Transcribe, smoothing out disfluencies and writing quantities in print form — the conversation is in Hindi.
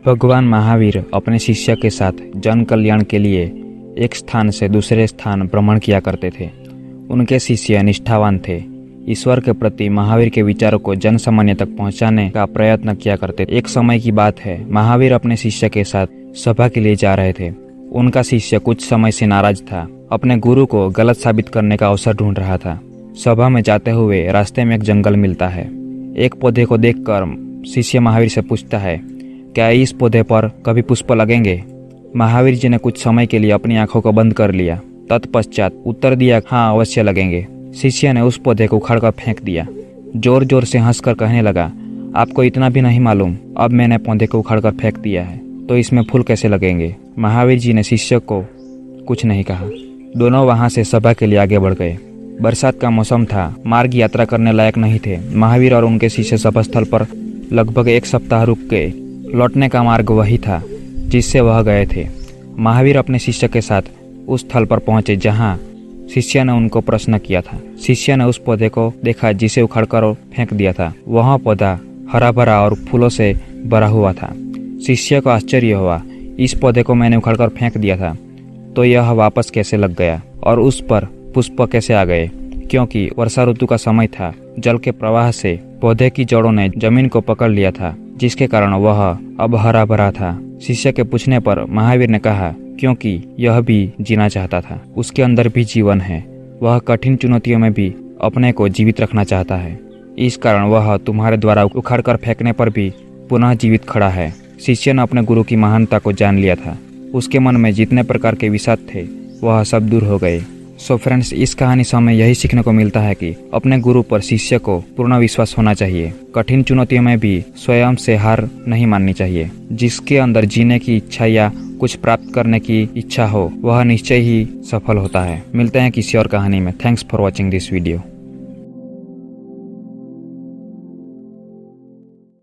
भगवान महावीर अपने शिष्य के साथ जन कल्याण के लिए एक स्थान से दूसरे स्थान भ्रमण किया करते थे। उनके शिष्य निष्ठावान थे। ईश्वर के प्रति महावीर के विचारों को जन सामान्य तक पहुंचाने का प्रयत्न किया करते थे। एक समय की बात है, महावीर अपने शिष्य के साथ सभा के लिए जा रहे थे। उनका शिष्य कुछ समय से नाराज था, अपने गुरु को गलत साबित करने का अवसर ढूंढ रहा था। सभा में जाते हुए रास्ते में एक जंगल मिलता है। एक पौधे को देखकर शिष्य महावीर से पूछता है, क्या इस पौधे पर कभी पुष्प लगेंगे? महावीर जी ने कुछ समय के लिए अपनी आंखों को बंद कर लिया। तत्पश्चात उत्तर दिया, हाँ अवश्य लगेंगे। शिष्य ने उस पौधे को उखाड़कर फेंक दिया। जोर जोर से हंसकर कहने लगा, आपको इतना भी नहीं मालूम, अब मैंने पौधे को उखाड़कर फेंक दिया है तो इसमें फूल कैसे लगेंगे? महावीर जी ने शिष्य को कुछ नहीं कहा। दोनों वहां से सभा के लिए आगे बढ़ गए। बरसात का मौसम था, मार्ग यात्रा करने लायक नहीं थे। महावीर और उनके शिष्य सभा स्थल पर लगभग एक सप्ताह रुक गए। लौटने का मार्ग वही था जिससे वह गए थे। महावीर अपने शिष्य के साथ उस स्थल पर पहुंचे जहां शिष्य ने उनको प्रश्न किया था। शिष्य ने उस पौधे को देखा जिसे उखाड़कर फेंक दिया था। वह पौधा हरा भरा और फूलों से भरा हुआ था। शिष्य को आश्चर्य हुआ, इस पौधे को मैंने उखाड़कर फेंक दिया था तो यह वापस कैसे लग गया और उस पर पुष्प कैसे आ गए? क्योंकि वर्षा ऋतु का समय था। जल के प्रवाह से पौधे की जड़ों ने जमीन को पकड़ लिया था, जिसके कारण वह अब हरा भरा था। शिष्य के पूछने पर महावीर ने कहा, क्योंकि यह भी जीना चाहता था, उसके अंदर भी जीवन है। वह कठिन चुनौतियों में भी अपने को जीवित रखना चाहता है। इस कारण वह तुम्हारे द्वारा उखाड़कर फेंकने पर भी पुनः जीवित खड़ा है। शिष्य ने अपने गुरु की महानता को जान लिया था। उसके मन में जितने प्रकार के विषाद थे वह सब दूर हो गए। सो फ्रेंड्स, इस कहानी से हमें यही सीखने को मिलता है कि अपने गुरु पर शिष्य को पूर्ण विश्वास होना चाहिए। कठिन चुनौतियों में भी स्वयं से हार नहीं माननी चाहिए। जिसके अंदर जीने की इच्छा या कुछ प्राप्त करने की इच्छा हो वह निश्चय ही सफल होता है। मिलते हैं किसी और कहानी में। Thanks for watching this video.